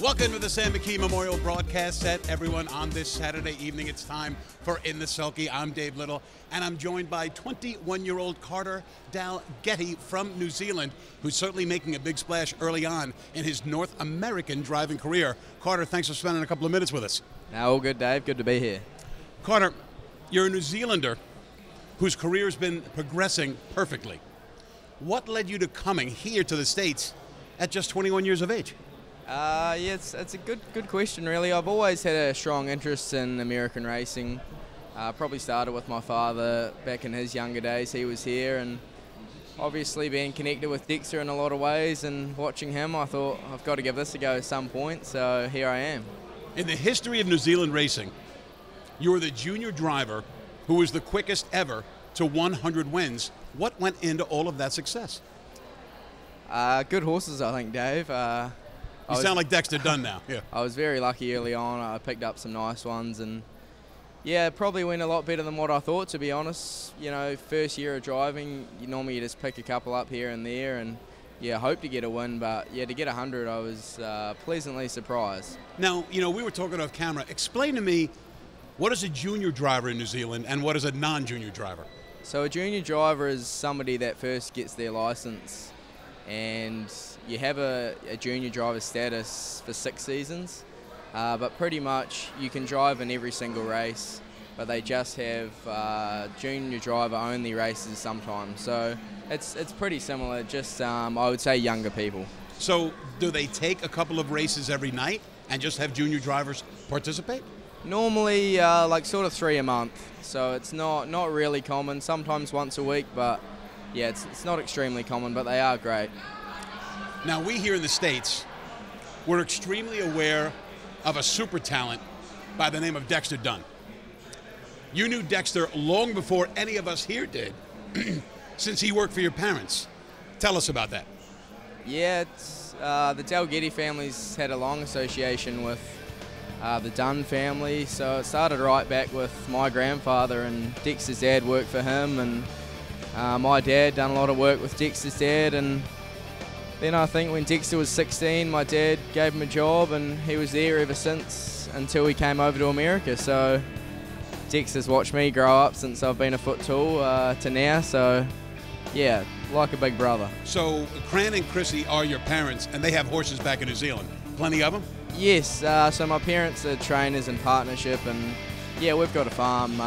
Welcome to the Sam McKee Memorial Broadcast Set. Everyone, on this Saturday evening, it's time for In the Sulky. I'm Dave Little, and I'm joined by 21-year-old Carter Dalgety from New Zealand, who's certainly making a big splash early on in his North American driving career. Carter, thanks for spending a couple of minutes with us. All good, Dave. Good to be here. Carter, you're a New Zealander whose career's been progressing perfectly. What led you to coming here to the States at just 21 years of age? Yeah, it's a good question, really. I've always had a strong interest in American racing. Probably started with my father back in his younger days. He was here, and obviously being connected with Dexter in a lot of ways and watching him, I thought I've got to give this a go at some point, so here I am. In the history of New Zealand racing, you were the junior driver who was the quickest ever to 100 wins. What went into all of that success? Good horses, I think, Dave. You sound like Dexter Dunn now. Yeah. I was very lucky early on. I picked up some nice ones, and yeah, probably went a lot better than what I thought, to be honest. You know, first year of driving, you just pick a couple up here and there, and yeah, hope to get a win, but yeah, to get 100, I was pleasantly surprised. Now, we were talking off camera. Explain to me, what is a junior driver in New Zealand, and what is a non-junior driver? So a junior driver is somebody that first gets their license, and you have a junior driver status for 6 seasons, but pretty much you can drive in every single race, but they just have junior driver only races sometimes. So it's pretty similar, just I would say younger people. So do they take a couple of races every night and just have junior drivers participate? Normally like sort of 3 a month, so it's not really common, sometimes once a week, but yeah, it's not extremely common, but they are great. Now, we here in the States, we're extremely aware of a super talent by the name of Dexter Dunn. You knew Dexter long before any of us here did, since he worked for your parents. Tell us about that. Yeah, it's, the Dalgety family's had a long association with the Dunn family, so it started right back with my grandfather, and Dexter's dad worked for him, and my dad done a lot of work with Dexter's dad, and then I think when Dexter was 16, my dad gave him a job, and he was there ever since until he came over to America. So Dexter's watched me grow up since I've been a foot tall to now, so yeah, like a big brother. So Cran and Chrissy are your parents, and they have horses back in New Zealand. Plenty of them? Yes, so my parents are trainers in partnership, and yeah, we've got a farm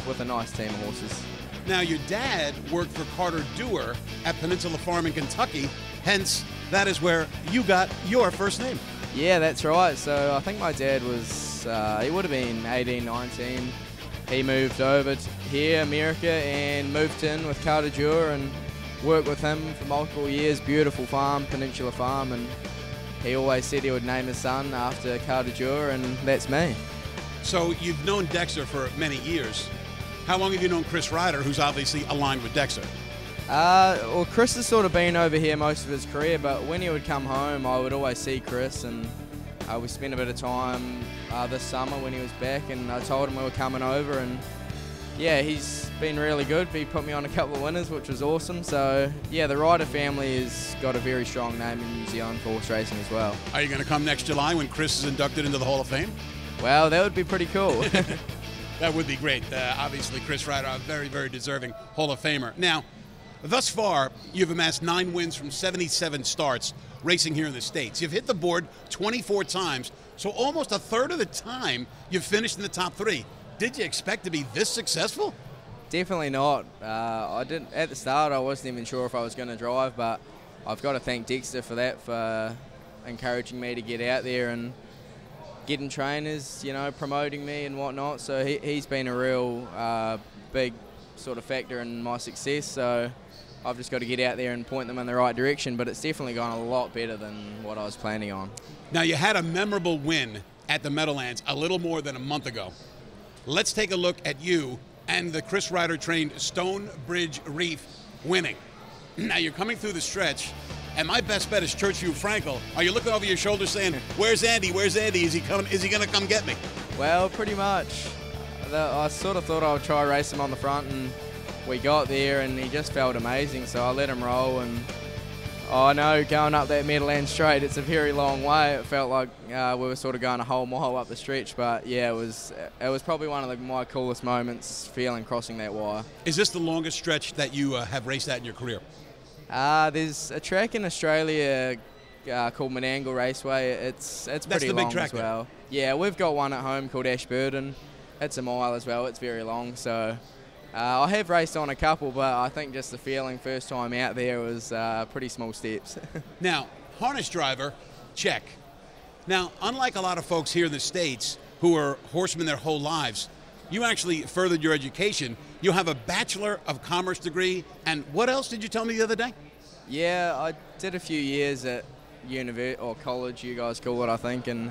with a nice team of horses. Now, your dad worked for Carter Dewar at Peninsula Farm in Kentucky, hence that is where you got your first name. Yeah, that's right. So I think my dad was, he would have been 18, 19. He moved over here, America, and moved in with Carter Dewar and worked with him for multiple years. Beautiful farm, Peninsula Farm, and he always said he would name his son after Carter Dewar, and that's me. So you've known Dexter for many years. How long have you known Chris Ryder, who's obviously aligned with Dexter? Well, Chris has sort of been over here most of his career, but when he would come home, I would always see Chris, and we spent a bit of time this summer when he was back, and I told him we were coming over, and yeah, he's been really good. He put me on a couple of winners, which was awesome. So yeah, the Ryder family has got a very strong name in New Zealand for horse racing as well. Are you going to come next July when Chris is inducted into the Hall of Fame? Well, that would be pretty cool. That would be great. Obviously, Chris Ryder, a very, very deserving Hall of Famer. Now, thus far, you've amassed 9 wins from 77 starts racing here in the States. You've hit the board 24 times, so almost a third of the time you've finished in the top 3. Did you expect to be this successful? Definitely not. I didn't at the start. I wasn't even sure if I was going to drive, but I've got to thank Dexter for that, for encouraging me to get out there and getting trainers, promoting me and whatnot. So he's been a real big sort of factor in my success. So I've just got to get out there and point them in the right direction. But it's definitely gone a lot better than what I was planning on. Now, you had a memorable win at the Meadowlands a little more than a month ago. Let's take a look at you and the Chris Ryder trained Stonebridge Reef winning. Now, you're coming through the stretch, and my best bet is Churchview Frankel. Are you looking over your shoulder saying, "Where's Andy? Where's Andy? Is he coming? Is he going to come get me?" Well, pretty much. I sort of thought I would try race him on the front, and we got there, and he just felt amazing. So I let him roll, and Oh, I know, going up that Meadowlands Straight, it's a very long way. It felt like we were sort of going a whole mile up the stretch, but yeah, it was probably one of my coolest moments, feeling crossing that wire. Is this the longest stretch that you have raced at in your career? There's a track in Australia called Menangle Raceway. It's pretty long as well. Yeah, we've got one at home called Ashburton. It's a mile as well. It's very long, so I have raced on a couple, but I think just the feeling first time out there was pretty small steps. Now, harness driver, check. Now, unlike a lot of folks here in the States who are horsemen their whole lives, you actually furthered your education. You have a Bachelor of Commerce degree, and what else did you tell me the other day? Yeah, I did a few years at or college, you guys call it, I think, and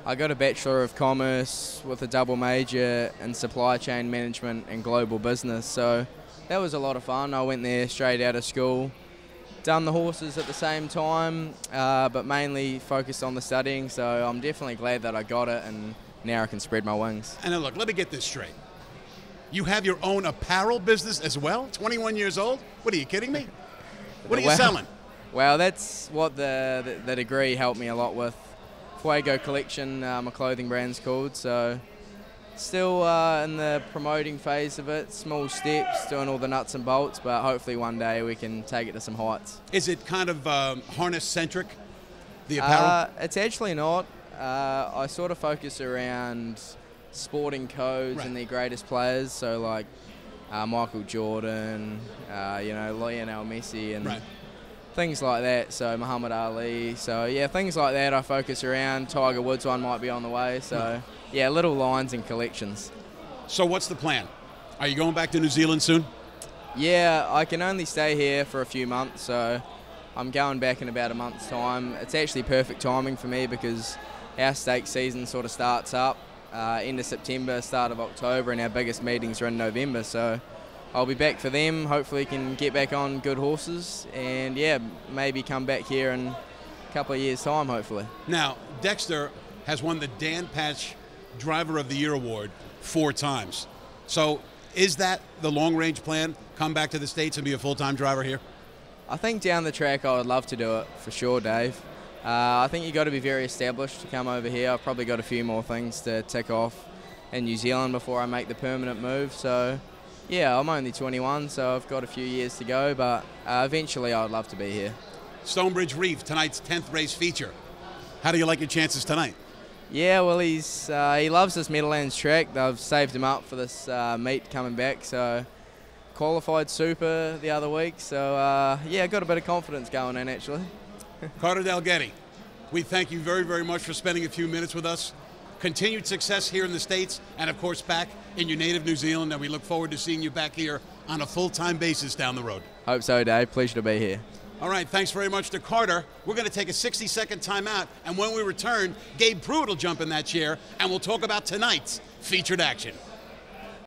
I got a Bachelor of Commerce with a double major in supply chain management and global business, so that was a lot of fun. I went there straight out of school, done the horses at the same time, but mainly focused on the studying, so I'm definitely glad that I got it, and now I can spread my wings. And now look, let me get this straight. You have your own apparel business as well? 21 years old? What, are you kidding me? What are you selling? Well, that's what the degree helped me a lot with. Fuego Collection, my clothing brand's called, so still in the promoting phase of it, small steps, doing all the nuts and bolts, but hopefully one day we can take it to some heights. Is it kind of harness-centric, the apparel? It's actually not. I sort of focus around sporting codes and their greatest players, so like Michael Jordan, Lionel Messi, and things like that, so Muhammad Ali, so yeah, things like that I focus around. Tiger Woods one might be on the way, so yeah, little lines and collections. So what's the plan? Are you going back to New Zealand soon? Yeah, I can only stay here for a few months, so I'm going back in about a month's time. It's actually perfect timing for me because our stake season sort of starts up end of September, start of October, and our biggest meetings are in November, so I'll be back for them. Hopefully can get back on good horses and yeah, maybe come back here in a couple of years' time, hopefully. Now, Dexter has won the Dan Patch Driver of the Year award 4 times. So is that the long-range plan, come back to the States and be a full-time driver here? I think down the track I would love to do it, for sure, Dave. I think you've got to be very established to come over here. I've probably got a few more things to tick off in New Zealand before I make the permanent move, so yeah, I'm only 21, so I've got a few years to go, but eventually I would love to be here. Stonebridge Reef, tonight's 10th race feature. How do you like your chances tonight? Yeah, well, he loves this Meadowlands track. They've saved him up for this meet coming back, so qualified super the other week, so yeah, got a bit of confidence going in actually. Carter Dalgety, we thank you very, very much for spending a few minutes with us. Continued success here in the States and, of course, back in your native New Zealand, and we look forward to seeing you back here on a full-time basis down the road. Hope so, Dave. Pleasure to be here. All right, thanks very much to Carter. We're going to take a 60-second timeout, and when we return, Gabe Pruitt will jump in that chair, and we'll talk about tonight's featured action.